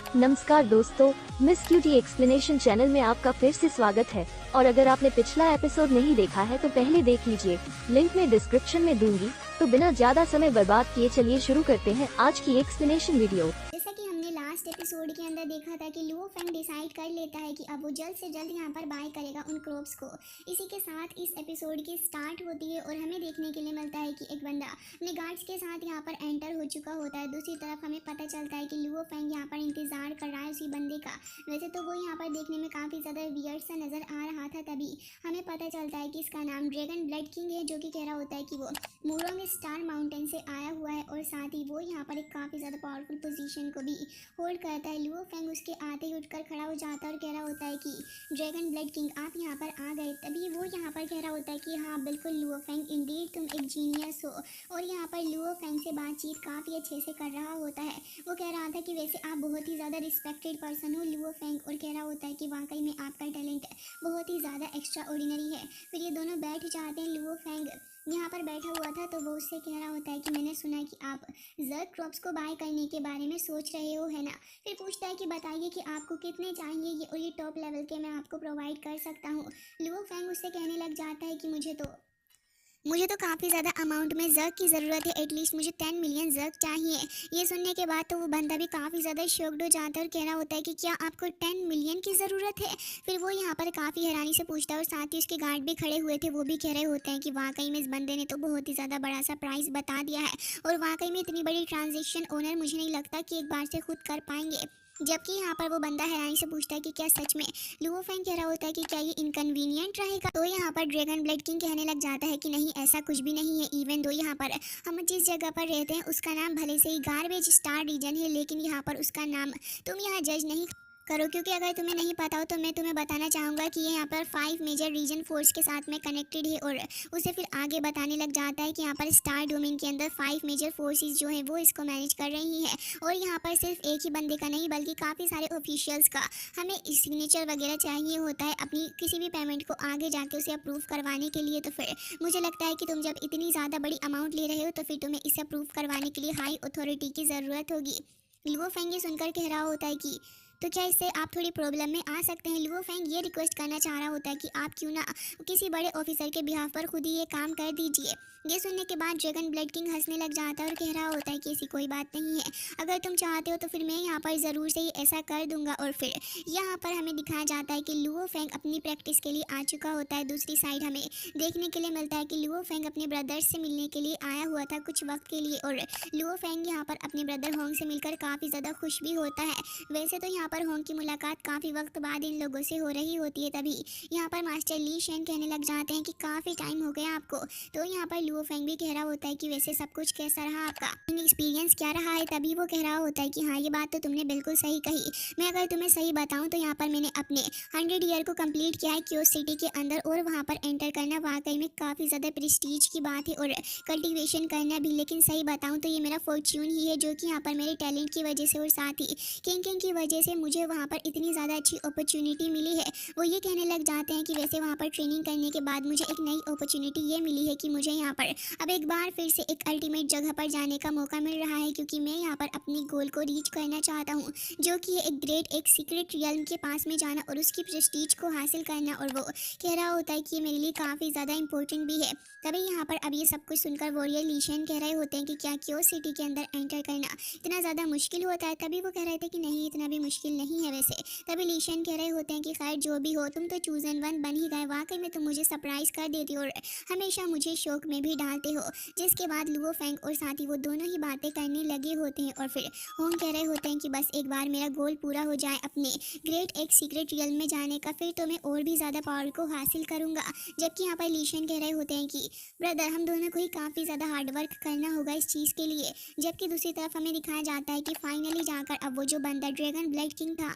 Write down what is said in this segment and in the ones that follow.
नमस्कार दोस्तों, miss cutie explanation channel में आपका फिर से स्वागत है। और अगर आपने पिछला एपिसोड नहीं देखा है तो पहले देख लीजिए, लिंक में डिस्क्रिप्शन में दूंगी। तो बिना ज्यादा समय बर्बाद किए चलिए शुरू करते हैं आज की एक्सप्लेनेशन वीडियो। जैसा कि हमने लास्ट एपिसोड के अंदर देखा था कि लुओ फेंग डिसाइड कर लेता है कि अब वो जल्द से जल्द यहाँ पर बाय करेगा उन क्रॉप्स को। इसी के साथ इस एपिसोड की स्टार्ट होती है और हमें देखने के लिए मिलता है कि एक बंदा अपने गार्ड्स के साथ यहाँ पर एंटर हो चुका होता है। दूसरी तरफ हमें पता चलता है कि लुओ फेंग यहाँ पर इंतजार कर रहा है उसी बंदे का। वैसे तो वो यहाँ पर देखने में काफ़ी ज़्यादा वियर्ड सा नज़र आ रहा था, तभी हमें पता चलता है कि इसका नाम ड्रैगन ब्लड किंग है, जो कि कह रहा होता है कि वो मूरोंग स्टार माउंटेन से आया हुआ है और साथ ही वो यहाँ पर एक काफ़ी ज़्यादा पावरफुल पोजीशन को भी होल्ड करता है। लुओ फेंग उसके आते ही उठकर खड़ा हो जाता है और कह रहा होता है कि ड्रैगन ब्लड किंग आप यहाँ पर आ गए। तभी वो यहाँ पर कह रहा होता है कि हाँ बिल्कुल लुओ फेंग, इंडीड तुम एक जीनियस हो। और यहाँ पर लुओ फेंग से बातचीत काफ़ी अच्छे से कर रहा होता है। वो कह रहा था कि वैसे आप बहुत ही ज़्यादा रिस्पेक्टेड पर्सन हो लुओ फेंग, और कह रहा होता है कि वाकई में आपका टैलेंट बहुत ही ज़्यादा एक्स्ट्रा ऑर्डिनरी है। फिर ये दोनों बैठ जाते हैं। लुओ फेंग यहाँ पर बैठा हुआ था तो वो उससे कह रहा होता है कि मैंने सुना है कि आप जर्क क्रॉप्स को बाय करने के बारे में सोच रहे हो, है ना। फिर पूछता है कि बताइए कि आपको कितने चाहिए ये, और ये टॉप लेवल के मैं आपको प्रोवाइड कर सकता हूँ। लुओ फेंग उससे कहने लग जाता है कि मुझे तो काफ़ी ज़्यादा अमाउंट में जर्क की ज़रूरत है, एटलीस्ट मुझे 10 मिलियन जर्क चाहिए। ये सुनने के बाद तो वो बंदा भी काफ़ी ज़्यादा शॉक्ड हो जाता है और कह रहा होता है कि क्या आपको 10 मिलियन की ज़रूरत है। फिर वो यहाँ पर काफ़ी हैरानी से पूछता है और साथ ही उसके गार्ड भी खड़े हुए थे, वो भी कह रहे होते हैं कि वाकई में इस बंदे ने तो बहुत ही ज़्यादा बड़ा सा प्राइस बता दिया है, और वाकई में इतनी बड़ी ट्रांजेक्शन ओनर मुझे नहीं लगता कि एक बार से खुद कर पाएंगे। जबकि यहाँ पर वो बंदा हैरानी से पूछता है कि क्या सच में। लुओ फेंग कह रहा होता है कि क्या ये इनकन्वीनियंट रहेगा। तो यहाँ पर ड्रैगन ब्लड किंग कहने लग जाता है कि नहीं, ऐसा कुछ भी नहीं है। इवन दो यहाँ पर हम जिस जगह पर रहते हैं उसका नाम भले से ही गार्बेज स्टार रीजन है, लेकिन यहाँ पर उसका नाम तुम यहाँ जज नहीं करो, क्योंकि अगर तुम्हें नहीं पता हो तो मैं तुम्हें बताना चाहूँगा कि ये यहाँ पर 5 मेजर रीजन फोर्स के साथ में कनेक्टेड है। और उसे फिर आगे बताने लग जाता है कि यहाँ पर स्टार डोमेन के अंदर 5 मेजर फोर्सेस जो है वो इसको मैनेज कर रही हैं, और यहाँ पर सिर्फ एक ही बंदे का नहीं बल्कि काफ़ी सारे ऑफिशियल्स का हमें सिग्नेचर वगैरह चाहिए होता है अपनी किसी भी पेमेंट को आगे जाके उसे अप्रूव करवाने के लिए। तो फिर मुझे लगता है कि तुम जब इतनी ज़्यादा बड़ी अमाउंट ले रहे हो तो फिर तुम्हें इसे अप्रूव करवाने के लिए हाई अथॉरिटी की ज़रूरत होगी। लुओ फेंग ये सुनकर कह रहा होता है कि तो क्या इससे आप थोड़ी प्रॉब्लम में आ सकते हैं। लुओ फेंग ये रिक्वेस्ट करना चाह रहा होता है कि आप क्यों ना किसी बड़े ऑफिसर के बिहाफ पर खुद ही ये काम कर दीजिए। ये सुनने के बाद ड्रैगन ब्लड किंग हंसने लग जाता है और कह रहा होता है कि ऐसी कोई बात नहीं है, अगर तुम चाहते हो तो फिर मैं यहाँ पर ज़रूर से ही ऐसा कर दूंगा। और फिर यहाँ पर हमें दिखाया जाता है कि लुओ फेंग अपनी प्रैक्टिस के लिए आ चुका होता है। दूसरी साइड हमें देखने के लिए मिलता है कि लुओ फेंग अपने ब्रदर्स से मिलने के लिए आया हुआ था कुछ वक्त के लिए, और लुओ फेंग यहाँ पर अपने ब्रदर होंग से मिलकर काफ़ी ज़्यादा खुश भी होता है। वैसे तो यहाँ पर होंग की मुलाकात काफ़ी वक्त बाद इन लोगों से हो रही होती है, तभी यहाँ पर मास्टर ली शेन कहने लग जाते हैं कि काफ़ी टाइम हो गया आपको। तो यहाँ पर लुओ फेंग भी कह रहा होता है कि वैसे सब कुछ कैसा रहा आपका एक्सपीरियंस, क्या रहा है। तभी वो कह रहा होता है कि हाँ ये बात तो तुमने बिल्कुल सही कही। मैं अगर तुम्हें सही बताऊँ तो यहाँ पर मैंने अपने 100 ईयर को कंप्लीट किया है क्योस सिटी के अंदर, और वहाँ पर एंटर करना वाकई में काफ़ी ज़्यादा प्रेस्टीज की बात है, और कल्टिवेशन करना भी। लेकिन सही बताऊँ तो ये मेरा फॉर्च्यून ही है, जो कि यहाँ पर मेरे टैलेंट की वजह से और साथ ही किंग की वजह से मुझे वहाँ पर इतनी ज़्यादा अच्छी अपॉर्चुनिटी मिली है। वो ये कहने लग जाते हैं कि वैसे वहाँ पर ट्रेनिंग करने के बाद मुझे एक नई अपॉर्चुनिटी ये मिली है कि मुझे यहाँ पर अब एक बार फिर से एक अल्टीमेट जगह पर जाने का मौका मिल रहा है, क्योंकि मैं यहाँ पर अपनी गोल को रीच करना चाहता हूँ, जो कि है एक ग्रेट एक सीक्रेट रियल्म के पास में जाना और उसकी प्रेस्टीज को हासिल करना। और वो कह रहा होता है कि ये मेरे लिए काफ़ी ज़्यादा इंपॉर्टेंट भी है। तभी यहाँ पर अब ये सब कुछ सुनकर वॉरियर ली शेन कह रहे होते हैं कि क्या क्योस सिटी के अंदर एंटर करना इतना ज़्यादा मुश्किल होता है। तभी वो कह रहे थे कि नहीं, इतना भी मुश्किल नहीं है वैसे। तभी ली शेन कह रहे होते हैं कि खैर जो भी हो, तुम तो चूजन वन बन ही गए, वाकई में तुम मुझे सरप्राइज कर देती हो और हमेशा मुझे शौक में भी डालते हो। जिसके बाद लुओ फेंग और साथ ही वो दोनों ही बातें करने लगे होते हैं, और फिर होंग कह रहे होते हैं कि बस एक बार मेरा गोल पूरा हो जाए अपने ग्रेट एक सीक्रेट रियल में जाने का, फिर तो मैं और भी ज़्यादा पावर को हासिल करूँगा। जबकि यहाँ पर ली शेन कह रहे होते हैं कि ब्रदर हम दोनों को ही काफ़ी ज़्यादा हार्डवर्क करना होगा इस चीज़ के लिए। जबकि दूसरी तरफ हमें दिखाया जाता है कि फाइनली जाकर अब वो जो बंदा ड्रैगन ब्लड किंग था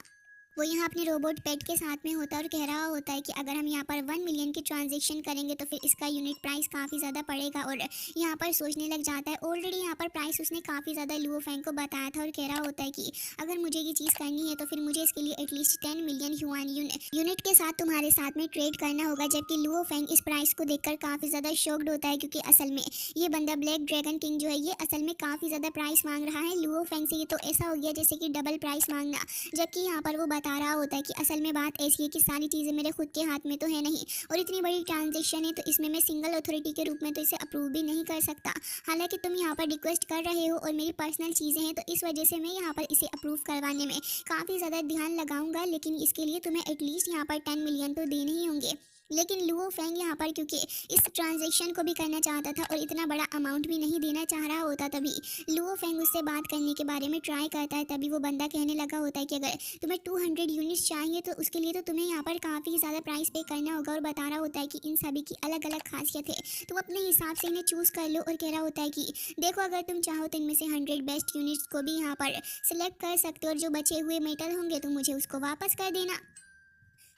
वो यहाँ अपने रोबोट पेट के साथ में होता है और कह रहा होता है कि अगर हम यहाँ पर 1 मिलियन की ट्रांजैक्शन करेंगे तो फिर इसका यूनिट प्राइस काफ़ी ज़्यादा पड़ेगा। और यहाँ पर सोचने लग जाता है, ऑलरेडी यहाँ पर प्राइस उसने काफ़ी ज़्यादा लुओ फेंग को बताया था और कह रहा होता है कि अगर मुझे ये चीज़ करनी है तो फिर मुझे इसके लिए एटलीस्ट 10 मिलियन ह्यूआन यूनिट के साथ तुम्हारे साथ में ट्रेड करना होगा। जबकि लुओ फेंग इस प्राइस को देखकर काफ़ी ज़्यादा शॉक्ड होता है, क्योंकि असल में ये बंदा ब्लैक ड्रैगन किंग जो है ये असल में काफ़ी ज़्यादा प्राइस मांग रहा है लुओ फेंग से। ये तो ऐसा हो गया जैसे कि डबल प्राइस मांगना। जबकि यहाँ पर वो बता रहा होता है कि असल में बात ऐसी है कि सारी चीज़ें मेरे खुद के हाथ में तो है नहीं, और इतनी बड़ी ट्रांजेक्शन है तो इसमें मैं सिंगल अथॉरिटी के रूप में तो इसे अप्रूव भी नहीं कर सकता। हालांकि तुम यहाँ पर रिक्वेस्ट कर रहे हो और मेरी पर्सनल चीज़ें हैं, तो इस वजह से मैं यहाँ पर इसे अप्रूव करवाने में काफ़ी ज़्यादा ध्यान लगाऊंगा, लेकिन इसके लिए तुम्हें एटलीस्ट यहाँ पर 10 मिलियन तो देने ही होंगे। लेकिन लुओ फेंग यहाँ पर क्योंकि इस ट्रांजेक्शन को भी करना चाहता था और इतना बड़ा अमाउंट भी नहीं देना चाह रहा होता, तभी लुओ फेंग उससे बात करने के बारे में ट्राई करता है। तभी वो बंदा कहने लगा होता है कि अगर तुम्हें 200 यूनिट्स चाहिए तो उसके लिए तो तुम्हें यहाँ पर काफ़ी ज़्यादा प्राइस पे करना होगा। और बता रहा होता है कि इन सभी की अलग अलग खासियत है, तुम अपने हिसाब से इन्हें चूज़ कर लो। और कह रहा होता है कि देखो, अगर तुम चाहो तो इनमें से 100 बेस्ट यूनिट्स को भी यहाँ पर सिलेक्ट कर सकते हो, और जो बचे हुए मेटल होंगे तो मुझे उसको वापस कर देना।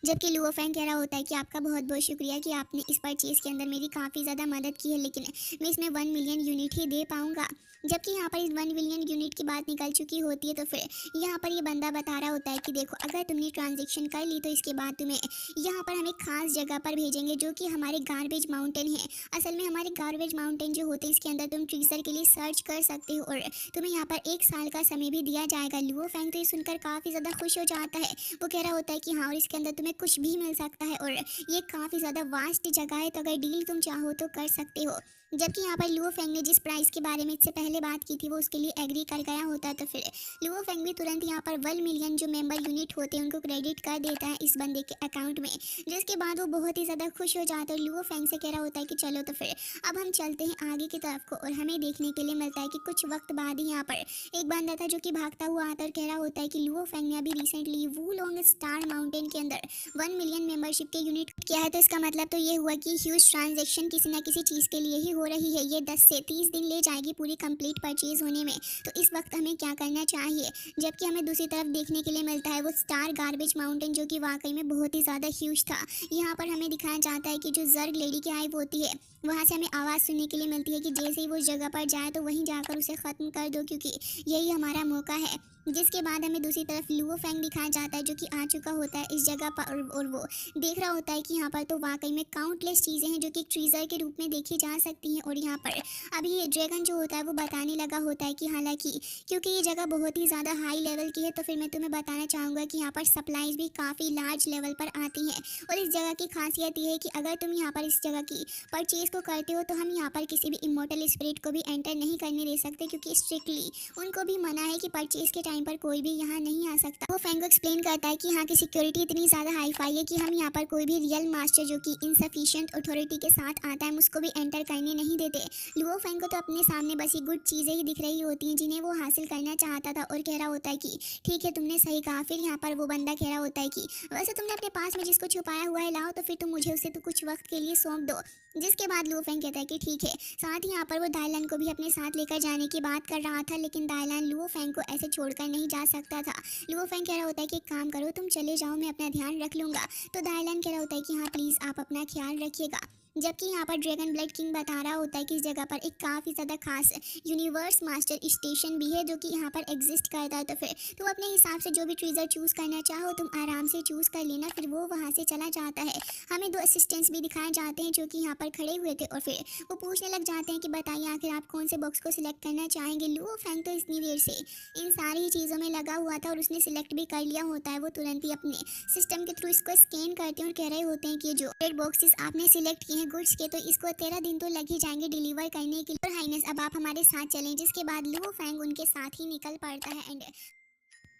जबकि लुओ फैंग कह रहा होता है कि आपका बहुत बहुत शुक्रिया कि आपने इस परचेज़ के अंदर मेरी काफ़ी ज़्यादा मदद की है, लेकिन मैं इसमें 1 मिलियन यूनिट ही दे पाऊंगा। जबकि यहाँ पर इस 1 मिलियन यूनिट की बात निकल चुकी होती है, तो फिर यहाँ पर ये बंदा बता रहा होता है कि देखो, अगर तुमने ट्रांजेक्शन कर ली तो इसके बाद तुम्हें यहाँ पर हम एक खास जगह पर भेजेंगे जो कि हमारे गार्बेज माउंटेन है। असल में हमारे गार्बेज माउंटेन जो होते हैं इसके अंदर तुम ट्रीजर के लिए सर्च कर सकते हो, और तुम्हें यहाँ पर 1 साल का समय भी दिया जाएगा। लुओ फैंग तो ये सुनकर काफ़ी ज़्यादा खुश हो जाता है। वो कह रहा होता है कि हाँ, और इसके अंदर तुम्हें कुछ भी मिल सकता है, और ये काफ़ी ज़्यादा वास्ट जगह है, तो अगर डील तुम चाहो तो कर सकते हो। जबकि यहाँ पर लुओ फेंग ने जिस प्राइस के बारे में इससे पहले बात की थी वो उसके लिए एग्री कर गया होता है, तो फिर लुओ फेंग भी तुरंत यहाँ पर 1 मिलियन जो मेंबर यूनिट होते हैं उनको क्रेडिट कर देता है इस बंदे के अकाउंट में। जिसके बाद वो बहुत ही ज़्यादा खुश हो जाता है। लुओ फेंग से कह रहा होता है कि चलो तो फिर अब हम चलते हैं आगे की तरफ को। और हमें देखने के लिए मिलता है कि कुछ वक्त बाद ही यहाँ पर एक बंदा था जो कि भागता हुआ आता और कह रहा होता है कि लुओ फेंग ने अभी रिसेंटली वुलोंग स्टार माउंटेन के अंदर 1 मिलियन मेंबरशिप के यूनिट किया है। तो इसका मतलब तो ये हुआ कि ह्यूज ट्रांजेक्शन किसी ना किसी चीज़ के लिए ही हो रही है। ये 10 से 30 दिन ले जाएगी पूरी कंप्लीट परचेज होने में। तो इस वक्त हमें क्या करना चाहिए? जबकि हमें दूसरी तरफ देखने के लिए मिलता है वो स्टार गार्बेज माउंटेन जो कि वाकई में बहुत ही ज़्यादा ह्यूज था। यहाँ पर हमें दिखाया जाता है कि जो जर्ग लेडी की आइव होती है वहाँ से हमें आवाज़ सुनने के लिए मिलती है कि जैसे ही वो उस जगह पर जाए तो वहीं जाकर उसे ख़त्म कर दो, क्योंकि यही हमारा मौका है। जिसके बाद हमें दूसरी तरफ लुओ फेंग दिखाया जाता है जो कि आ चुका होता है इस जगह पर, और वो देख रहा होता है कि यहाँ पर तो वाकई में काउंटलेस चीज़ें हैं जो कि ट्रीजर के रूप में देखी जा सकती हैं। और यहाँ पर अभी ये ड्रैगन जो होता है वो बताने लगा होता है कि हालांकि क्योंकि ये जगह बहुत ही ज़्यादा हाई लेवल की है, तो फिर मैं तुम्हें बताना चाहूँगा कि यहाँ पर सप्लाईज भी काफ़ी लार्ज लेवल पर आती हैं। और इस जगह की खासियत ये है कि अगर तुम यहाँ पर इस जगह की परचेज़ को करते हो तो हम यहाँ पर किसी भी इमोर्टल स्पिरिट को भी एंटर नहीं करने दे सकते, क्योंकि स्ट्रिक्टली उनको भी मना है कि परचेज़ के टाइम पर कोई भी यहाँ नहीं आ सकता। वो फेंगो एक्सप्लेन करता है कि यहाँ की सिक्योरिटी इतनी ज़्यादा हाई फाई है कि हम यहाँ पर कोई भी रियल मास्टर जो कि इनसफिशिएंट अथॉरिटी के साथ आता है उसको भी एंटर करने नहीं देते। लुओ फेंग को तो अपने सामने बसी गुड चीज़ें ही दिख रही होती हैं जिन्हें वो हासिल करना चाहता था, और कह रहा होता है कि ठीक है, तुमने सही कहा। फिर यहाँ पर वो बंदा कह रहा होता है कि वैसे तुमने अपने पास में जिसको छुपाया हुआ है लाओ, तो फिर तुम मुझे उसे तो कुछ वक्त के लिए सौंप दो। जिसके बाद लुओ फेंग कहता है कि ठीक है। साथ ही यहाँ पर वो दाइलान को भी अपने साथ लेकर जाने की बात कर रहा था, लेकिन दाइलान लुओ फेंग को ऐसे छोड़कर नहीं जा सकता था। लुओ फेंग कह रहा होता है कि एक काम करो, तुम चले जाओ, मैं अपना ध्यान रख लूँगा। तो दाइलान कह रहा होता है कि हाँ प्लीज़ आप अपना ख्याल रखिएगा। जबकि यहाँ पर ड्रैगन ब्लड किंग बता रहा होता है कि इस जगह पर एक काफ़ी ज़्यादा खास यूनिवर्स मास्टर स्टेशन भी है जो कि यहाँ पर एग्जिस्ट करता है। तो फिर तुम अपने हिसाब से जो भी ट्रीजर चूज़ करना चाहो तुम आराम से चूज़ कर लेना। फिर वो वहाँ से चला जाता है। हमें 2 असिस्टेंट्स भी दिखाए जाते हैं जो कि यहाँ पर खड़े हुए थे, और फिर वो पूछने लग जाते हैं कि बताइए आखिर आप कौन से बॉक्स को सिलेक्ट करना चाहेंगे। लुओ फेंग तो इतनी देर से इन सारी चीज़ों में लगा हुआ था और उसने सिलेक्ट भी कर लिया होता है। वो तुरंत ही अपने सिस्टम के थ्रू इसको स्कैन करते हैं और कह रहे होते हैं कि जो रेड बॉक्सेस आपने सिलेक्ट किए हैं गुड्स के, तो इसको 13 दिन तो लग ही जाएंगे डिलीवर करने के लिए। और हाइनेस अब आप हमारे साथ चलें। जिसके बाद लुओ फेंग उनके साथ ही निकल पड़ता है। एंड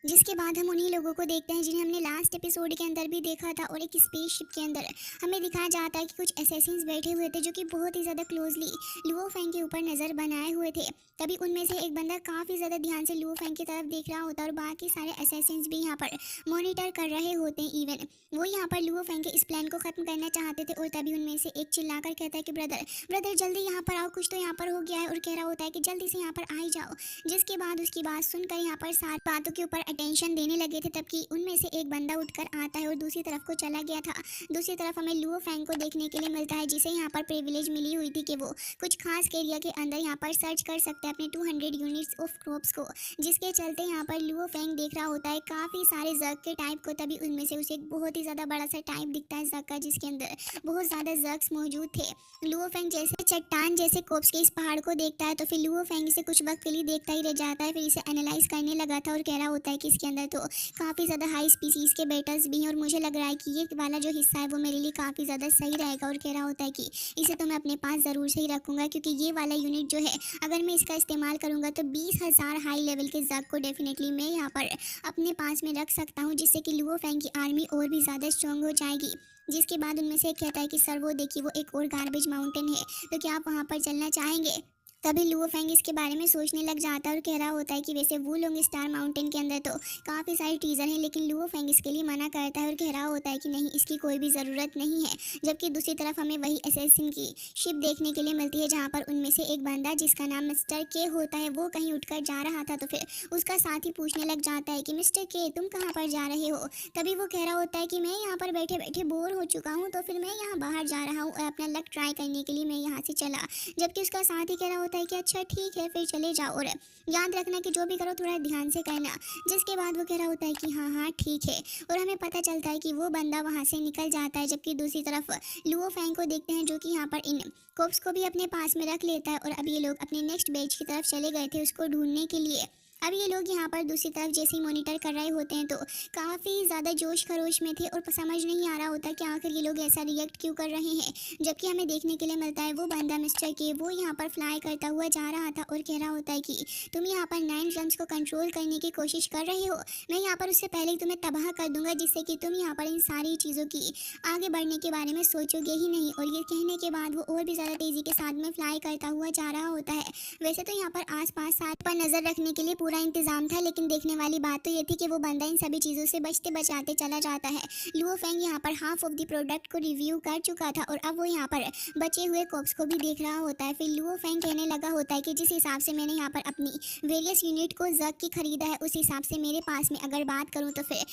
जिसके बाद हम उन्हीं लोगों को देखते हैं जिन्हें हमने लास्ट एपिसोड के अंदर भी देखा था, और एक स्पेसशिप के अंदर हमें दिखाया जाता है कि कुछ असैसिन्स बैठे हुए थे जो कि बहुत ही ज़्यादा क्लोजली लुओ फेंग के ऊपर नज़र बनाए हुए थे। तभी उनमें से एक बंदा काफ़ी ज़्यादा ध्यान से लुओ फेंग की तरफ देख रहा होता है, और बाकी सारे असैसिन्स भी यहाँ पर मॉनिटर कर रहे होते हैं। इवन वो यहाँ पर लुओ फेंग के इस प्लान को ख़त्म करना चाहते थे, और तभी उनमें से एक चिल्लाकर कहता है कि ब्रदर जल्दी यहाँ पर आओ, कुछ तो यहाँ पर हो गया है। और कह रहा होता है कि जल्दी से यहाँ पर आ ही जाओ। जिसके बाद उसकी बात सुनकर यहाँ पर सात बातों के ऊपर अटेंशन देने लगे थे, तबकि उनमें से एक बंदा उठकर आता है और दूसरी तरफ को चला गया था। दूसरी तरफ हमें लुओ फैंग को देखने के लिए मिलता है, जिसे यहाँ पर प्रिविलेज मिली हुई थी कि वो कुछ खास एरिया के अंदर यहाँ पर सर्च कर सकता है अपने 200 यूनिट्स ऑफ क्रॉप्स को, जिसके चलते यहाँ पर लुओ फैंग देख रहा होता है काफ़ी सारे जग के टाइप को। तभी उनमें से उसे एक बहुत ही ज़्यादा बड़ा सा टाइप दिखता है जग का, जिसके अंदर बहुत ज़्यादा जग्स मौजूद थे। लुओ फैंग जैसे चट्टान जैसे कोप्स के इस पहाड़ को देखता है तो फिर लुओ फैंग इसे कुछ वक्त के लिए देखता ही रह जाता है। फिर इसे एनालाइज करने लगा था और कह रहा होता है कि इसके अंदर तो काफ़ी ज़्यादा हाई स्पीसीज़ के बेटल्स भी हैं और मुझे लग रहा है कि ये वाला जो हिस्सा है वो मेरे लिए काफ़ी ज़्यादा सही रहेगा। और कह रहा होता है कि इसे तो मैं अपने पास ज़रूर से ही रखूँगा, क्योंकि ये वाला यूनिट जो है अगर मैं इसका इस्तेमाल करूँगा तो 20,000 हाई लेवल के जग को डेफिनेटली मैं यहाँ पर अपने पास में रख सकता हूँ, जिससे कि लुओ फैंग की आर्मी और भी ज़्यादा स्ट्रॉन्ग हो जाएगी। जिसके बाद उनमें से एक कहता है कि सर वो देखिए वो एक और गार्बेज माउंटेन है, तो क्या आप वहाँ पर चलना चाहेंगे? तभी लुओ फैंग इसके बारे में सोचने लग जाता है और कह रहा होता है कि वैसे वो लोग स्टार माउंटेन के अंदर तो काफ़ी सारे ट्रीजर हैं, लेकिन लुओ फैंग इसके लिए मना करता है और कह रहा होता है कि नहीं, इसकी कोई भी ज़रूरत नहीं है। जबकि दूसरी तरफ हमें वही असैसिन की शिप देखने के लिए मिलती है, जहाँ पर उनमें से एक बंदा जिसका नाम मिस्टर के होता है वो कहीं उठकर जा रहा था। तो फिर उसका साथी पूछने लग जाता है कि मिस्टर के तुम कहाँ पर जा रहे हो? तभी वो कह रहा होता है कि मैं यहाँ पर बैठे बैठे बोर हो चुका हूँ, तो फिर मैं यहाँ बाहर जा रहा हूँ और अपना लक ट्राई करने के लिए मैं यहाँ से चला। जबकि उसका साथी कह रहा होता है कि अच्छा ठीक है फिर चले जाओ, और याद रखना कि जो भी करो थोड़ा ध्यान से करना। जिसके बाद वो कह रहा होता है कि हाँ हाँ ठीक है, और हमें पता चलता है कि वो बंदा वहाँ से निकल जाता है। जबकि दूसरी तरफ लुओ फैंग को देखते हैं जो कि यहाँ पर इन कोप्स को भी अपने पास में रख लेता है, और अब ये लोग अपने नेक्स्ट बैच की तरफ चले गए थे उसको ढूंढने के लिए। अब ये लोग यहाँ पर दूसरी तरफ जैसे ही मॉनिटर कर रहे होते हैं तो काफ़ी ज़्यादा जोश खरोश में थे और समझ नहीं आ रहा होता कि आखिर ये लोग ऐसा रिएक्ट क्यों कर रहे हैं। जबकि हमें देखने के लिए मिलता है वो बंदा मिस्टर के वो यहाँ पर फ्लाई करता हुआ जा रहा था और कह रहा होता है कि तुम यहाँ पर 9 ड्रम्स को कंट्रोल करने की कोशिश कर रहे हो, मैं यहाँ पर उससे पहले ही तुम्हें तबाह कर दूंगा, जिससे कि तुम यहाँ पर इन सारी चीज़ों की आगे बढ़ने के बारे में सोचोगे ही नहीं। और ये कहने के बाद वो और भी ज़्यादा तेज़ी के साथ में फ्लाई करता हुआ जा रहा होता है। वैसे तो यहाँ पर आसपास साथ पर नज़र रखने के लिए पूरा इंतजाम था, लेकिन देखने वाली बात तो ये थी कि वो बंदा इन सभी चीज़ों से बचते बचाते चला जाता है। लुओ फैंग यहाँ पर हाफ ऑफ द प्रोडक्ट को रिव्यू कर चुका था और अब वो यहाँ पर बचे हुए कॉप्स को भी देख रहा होता है। फिर लुओ फैंग कहने लगा होता है कि जिस हिसाब से मैंने यहाँ पर अपनी वेरियस यूनिट को जग की खरीदा है, उस हिसाब से मेरे पास में अगर बात करूँ तो फिर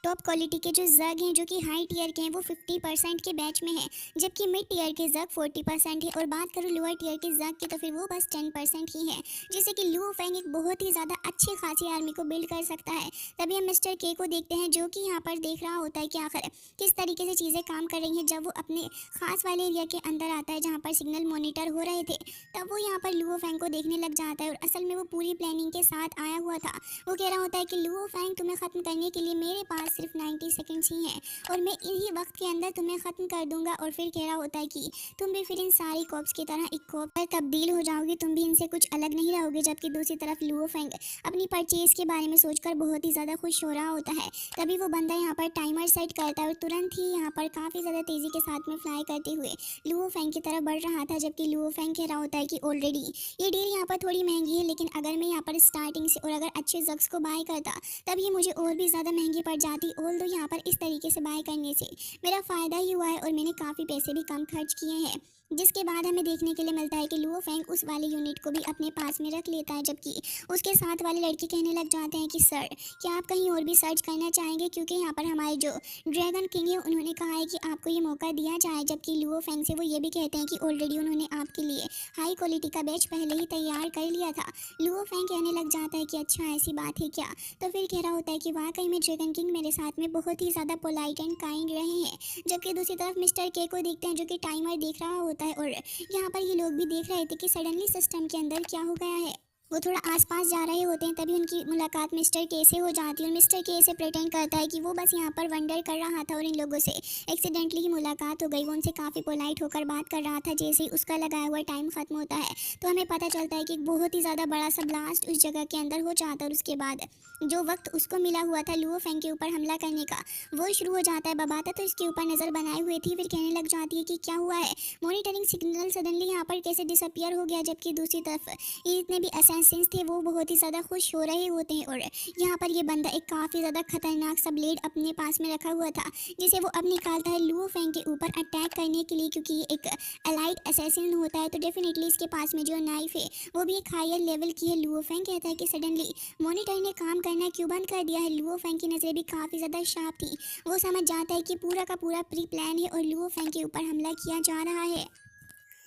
टॉप क्वालिटी के जो जग हैं जो कि हाई टीयर के हैं वो 50% के बैच में है, जबकि मिड टीयर के जग 40% है, और बात करूँ लोअर टीयर के जग की तो फिर वो बस 10% ही है, जिससे कि लुओ फैंग एक बहुत ही ज़्यादा अच्छी खासी आर्मी को बिल्ड कर सकता है। तभी हम मिस्टर के को देखते हैं जो कि यहाँ पर देख रहा होता है कि आखिर किस तरीके से चीज़ें काम कर रही हैं। जब वो अपने खास वाले एरिया के अंदर आता है जहाँ पर सिग्नल मॉनिटर हो रहे थे, तब वो यहाँ पर लुओ फैंग को देखने लग जाता है, और असल में वो पूरी प्लानिंग के साथ आया हुआ था। वो कह रहा होता है कि लुओ फैंग तुम्हें ख़त्म करने के लिए मेरे पास सिर्फ 90 सेकंड्स ही हैं और मैं इन्हीं वक्त के अंदर तुम्हें ख़त्म कर दूंगा। और फिर कह रहा होता है कि तुम भी फिर इन सारी कॉप्स की तरह एक कॉप पर तब्दील हो जाओगे, तुम भी इनसे कुछ अलग नहीं रहोगे। जबकि दूसरी तरफ लुओ फैंग अपनी परचेज के बारे में सोचकर बहुत ही ज़्यादा खुश हो रहा होता है। तभी वो बंदा यहाँ पर टाइमर सेट करता है और तुरंत ही यहाँ पर काफ़ी ज़्यादा तेज़ी के साथ में फ्लाई करते हुए लुओ फैंग की तरफ बढ़ रहा था। जबकि लुओ फैंग कह रहा होता है कि ऑलरेडी ये डील यहाँ पर थोड़ी महंगी है, लेकिन अगर मैं यहाँ पर स्टार्टिंग से और अगर अच्छे जग्स को बाय करता तब ये मुझे और भी ज़्यादा महंगी पड़ जाती। ऑल्दो यहाँ पर इस तरीके से बाय करने से मेरा फ़ायदा ही हुआ है और मैंने काफ़ी पैसे भी कम खर्च किए हैं। जिसके बाद हमें देखने के लिए मिलता है कि लुओ फैंग उस वाले यूनिट को भी अपने पास में रख लेता है, जबकि उसके साथ वाले लड़के कहने लग जाते हैं कि सर क्या आप कहीं और भी सर्च करना चाहेंगे, क्योंकि यहाँ पर हमारे जो ड्रैगन किंग है उन्होंने कहा है कि आपको ये मौका दिया जाए। जबकि लुओ फैंग से वो ये भी कहते हैं कि ऑलरेडी उन्होंने आपके लिए हाई क्वालिटी का बैच पहले ही तैयार कर लिया था। लुओ फैंग कहने लग जाता है कि अच्छा ऐसी बात है क्या। तो फिर कह रहा होता है कि वाकई में ड्रैगन किंग मेरे साथ में बहुत ही ज़्यादा पोलाइट एंड काइंड रहे हैं। जबकि दूसरी तरफ मिस्टर के को देखते हैं जो कि टाइमर देख रहा होता है, और यहाँ पर ये लोग भी देख रहे थे कि सडनली सिस्टम के अंदर क्या हो गया है। वो थोड़ा आसपास जा रहे होते हैं, तभी उनकी मुलाकात मिस्टर के से हो जाती है और मिस्टर के से प्रेटेंड करता है कि वो बस यहाँ पर वंडर कर रहा था और इन लोगों से एक्सीडेंटली ही मुलाकात हो गई। वो उनसे काफ़ी पोलाइट होकर बात कर रहा था। जैसे ही उसका लगाया हुआ टाइम ख़त्म होता है तो हमें पता चलता है कि एक बहुत ही ज़्यादा बड़ा सा ब्लास्ट उस जगह के अंदर हो जाता है, और उसके बाद जो वक्त उसको मिला हुआ था लुओ फैंग के ऊपर हमला करने का वो शुरू हो जाता है। बबाता तो इसके ऊपर नज़र बनाए हुए थी, फिर कहने लग जाती है कि क्या हुआ है, मॉनिटरिंग सिग्नल सडनली यहाँ पर कैसे डिसअपियर हो गया। जबकि दूसरी तरफ ये इतने भी असेसिन्स थे वो बहुत ही ज़्यादा खुश हो रहे होते हैं और यहाँ पर ये बंदा एक काफ़ी ज़्यादा खतरनाक सा ब्लेड अपने पास में रखा हुआ था, जिसे वो अब निकालता है लुओ फेंग के ऊपर अटैक करने के लिए, क्योंकि ये एक एलाइट असैसिन होता है तो डेफिनेटली इसके पास में जो नाइफ है वो भी एक हायर लेवल की है। लुओ फेंग कहता है कि सडनली मॉनिटर ने काम करना क्यों बंद कर दिया है। लुओ फेंग की नज़रें भी काफ़ी ज़्यादा शार्प थी, वो समझ जाता है कि पूरा का पूरा प्री प्लान है और लुओ फेंग के ऊपर हमला किया जा रहा है।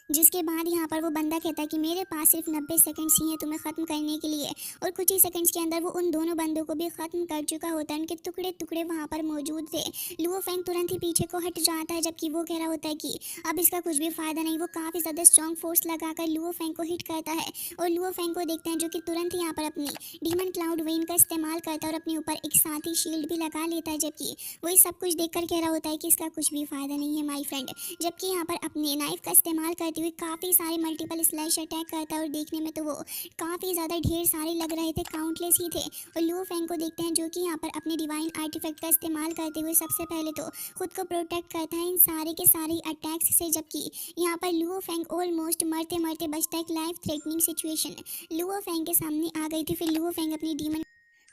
जिसके बाद यहाँ पर वो बंदा कहता है कि मेरे पास सिर्फ 90 सेकंड्स ही हैं तुम्हें ख़त्म करने के लिए, और कुछ ही सेकंड्स के अंदर वो उन दोनों बंदों को भी ख़त्म कर चुका होता है। उनके टुकड़े टुकड़े वहाँ पर मौजूद थे। लुओ फेंग तुरंत ही पीछे को हट जाता है, जबकि वो कह रहा होता है कि अब इसका कुछ भी फ़ायदा नहीं। वो काफ़ी ज़्यादा स्ट्रॉन्ग फोर्स लगाकर लुओ फेंग को हिट करता है और लुओ फेंग को देखते हैं जो कि तुरंत ही यहाँ पर अपनी डीमन क्लाउड वेन का इस्तेमाल करता है और अपने ऊपर एक साथ ही शील्ड भी लगा लेता है, जबकि वही सब कुछ देखकर कह रहा होता है कि इसका कुछ भी फ़ायदा नहीं है माई फ्रेंड। जबकि यहाँ पर अपने नाइफ का इस्तेमाल करते हुए काफ़ी सारे मल्टीपल स्लैश अटैक करता है और देखने में तो वो काफ़ी ज़्यादा ढेर सारे लग रहे थे, काउंटलेस ही थे। और लुओ फेंग को देखते हैं जो कि यहाँ पर अपने डिवाइन आर्टिफैक्ट का इस्तेमाल करते हुए सबसे पहले तो खुद को प्रोटेक्ट करता है इन सारे के सारे अटैक्स से, जबकि यहाँ पर लुओ फेंग ऑलमोस्ट मरते मरते बचता है। एक life threatening situation Luo Feng के सामने आ गई थी। फिर लुओ फेंग अपनी डीमन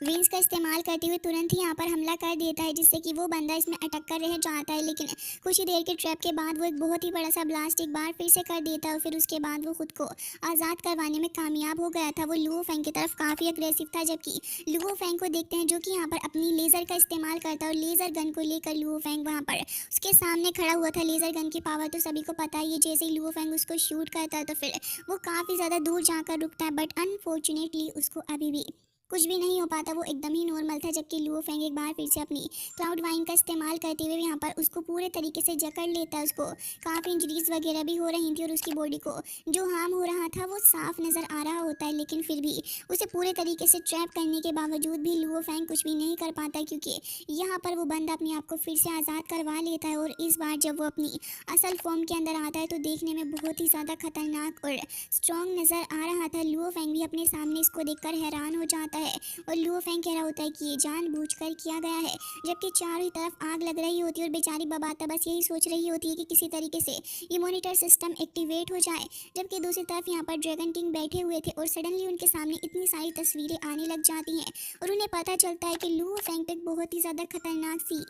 विंग्स का इस्तेमाल करते हुए तुरंत ही यहाँ पर हमला कर देता है, जिससे कि वो बंदा इसमें अटक कर रह जाता है। लेकिन कुछ ही देर के ट्रैप के बाद वो एक बहुत ही बड़ा सा ब्लास्ट एक बार फिर से कर देता है और फिर उसके बाद वो खुद को आज़ाद करवाने में कामयाब हो गया था। वो लुओ फेंग की तरफ काफ़ी अग्रेसिव था, जबकि लुओ फेंग को देखते हैं जो कि यहाँ पर अपनी लेज़र का इस्तेमाल करता है और लेज़र गन को लेकर लुओ फेंग वहाँ पर उसके सामने खड़ा हुआ था। लेज़र गन की पावर तो सभी को पता ही है, जैसे ही लुओ फेंग उसको शूट करता है तो फिर वो काफ़ी ज़्यादा दूर जाकर रुकता है, बट अनफॉर्चुनेटली उसको अभी भी कुछ भी नहीं हो पाता, वो एकदम ही नॉर्मल था। जबकि लुओ फेंग एक बार फिर से अपनी क्लाउड वाइन का इस्तेमाल करते हुए यहाँ पर उसको पूरे तरीके से जकड़ लेता है। उसको काफ़ी इंजरीज वगैरह भी हो रही थी और उसकी बॉडी को जो हार्म हो रहा था वो साफ नज़र आ रहा होता है, लेकिन फिर भी उसे पूरे तरीके से ट्रैप करने के बावजूद भी लुओ फेंग कुछ भी नहीं कर पाता, क्योंकि यहाँ पर वो बंदा अपने आप को फिर से आज़ाद करवा लेता है। और इस बार जब वो अपनी असल फॉर्म के अंदर आता है तो देखने में बहुत ही ज़्यादा खतरनाक और स्ट्रॉन्ग नज़र आ रहा था। लुओ फेंग भी अपने सामने इसको देखकर हैरान हो जाता है और लुओ फेंग कह रहा होता है कि ये जानबूझकर किया गया है, जबकि चारों ही तरफ आग लग रही होती है और बेचारी बबाता बस यही सोच रही होती है कि किसी तरीके से ये मॉनिटर सिस्टम एक्टिवेट हो जाए। जबकि दूसरी तरफ यहाँ पर ड्रैगन किंग बैठे हुए थे और सडनली उनके सामने इतनी सारी तस्वीरें आने लग जाती हैं और उन्हें पता चलता है कि लुओ फेंग एक बहुत ही ज़्यादा खतरनाक सी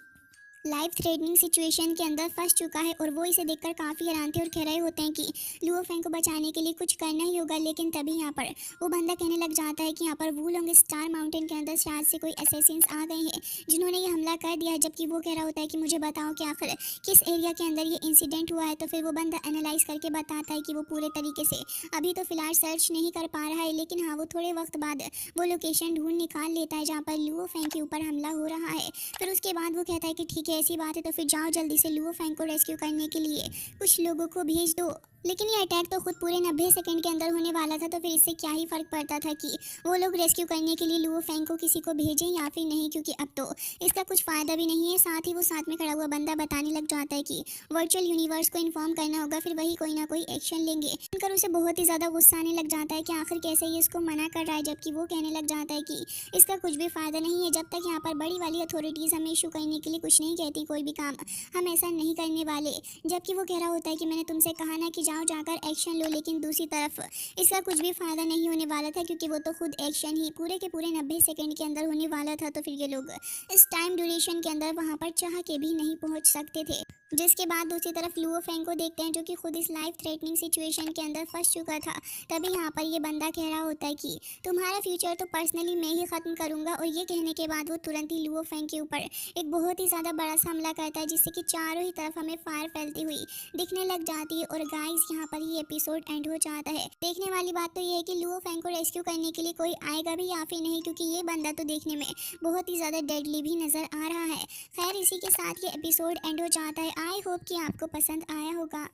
लाइफ थ्रेटनिंग सिचुएशन के अंदर फंस चुका है। और वो इसे देखकर काफ़ी हैरान थे और कह रहे होते हैं कि लुओ फेंग को बचाने के लिए कुछ करना ही होगा। लेकिन तभी यहाँ पर वो बंदा कहने लग जाता है कि यहाँ पर वुलोंग स्टार माउंटेन के अंदर शायद से कोई असैसिन्स आ गए हैं जिन्होंने ये हमला कर दिया है। जबकि वो कह रहा होता है कि मुझे बताओ कि आखिर किस एरिया के अंदर ये इंसिडेंट हुआ है। तो फिर वो बंदा एनालाइज करके बताता है कि वो पूरे तरीके से अभी तो फिलहाल सर्च नहीं कर पा रहा है, लेकिन हाँ वो थोड़े वक्त बाद वो लोकेशन ढूंढ निकाल लेता है जहाँ पर लुओ फेंग के ऊपर हमला हो रहा है। फिर उसके बाद वो कहता है कि ठीक है ऐसी बात है तो फिर जाओ जल्दी से लुओ फेंग को रेस्क्यू करने के लिए कुछ लोगों को भेज दो। लेकिन ये अटैक तो खुद पूरे 90 सेकंड के अंदर होने वाला था, तो फिर इससे क्या ही फ़र्क पड़ता था कि वो लोग रेस्क्यू करने के लिए लुओ फेंग को किसी को भेजें या फिर नहीं, क्योंकि अब तो इसका कुछ फ़ायदा भी नहीं है। साथ ही वो साथ में खड़ा हुआ बंदा बताने लग जाता है कि वर्चुअल यूनिवर्स को इन्फॉर्म करना होगा, फिर वही कोई ना कोई एक्शन लेंगे। सुनकर उसे बहुत ही ज़्यादा गुस्सा आने लग जाता है कि आखिर कैसे ये इसको मना कर रहा है, जबकि वो कहने लग जाता है कि इसका कुछ भी फ़ायदा नहीं है। जब तक यहाँ पर बड़ी वाली अथॉरिटीज़ हमें इशू करने के लिए कुछ नहीं कहती कोई भी काम हम ऐसा नहीं करने वाले। जबकि वो कह रहा होता है कि मैंने तुमसे कहा ना कि जाओ जाकर एक्शन लो, लेकिन दूसरी तरफ इसका कुछ भी फ़ायदा नहीं होने वाला था, क्योंकि वो तो खुद एक्शन ही पूरे के पूरे 90 सेकंड के अंदर होने वाला था। तो फिर ये लोग इस टाइम ड्यूरेशन के अंदर वहाँ पर चाह के भी नहीं पहुँच सकते थे। जिसके बाद दूसरी तरफ लुओ फेंग को देखते हैं जो कि खुद इस लाइफ थ्रेटनिंग सिचुएशन के अंदर फंस चुका था। तभी यहाँ पर ये बंदा कह रहा होता है कि तुम्हारा फ्यूचर तो पर्सनली मैं ही ख़त्म करूँगा। और ये कहने के बाद वो तुरंत ही लुओ फेंग के ऊपर एक बहुत ही ज़्यादा बड़ा सा हमला करता है, जिससे कि चारों ही तरफ हमें फायर फैलती हुई दिखने लग जाती है। और गाइस यहाँ पर ये एपिसोड एंड हो जाता है। देखने वाली बात तो ये है कि लुओ फेंग को रेस्क्यू करने के लिए कोई आएगा भी या फिर नहीं, क्योंकि ये बंदा तो देखने में बहुत ही ज़्यादा डेडली भी नज़र आ रहा है। खैर इसी के साथ ये एपिसोड एंड हो जाता है। आई होप कि आपको पसंद आया होगा।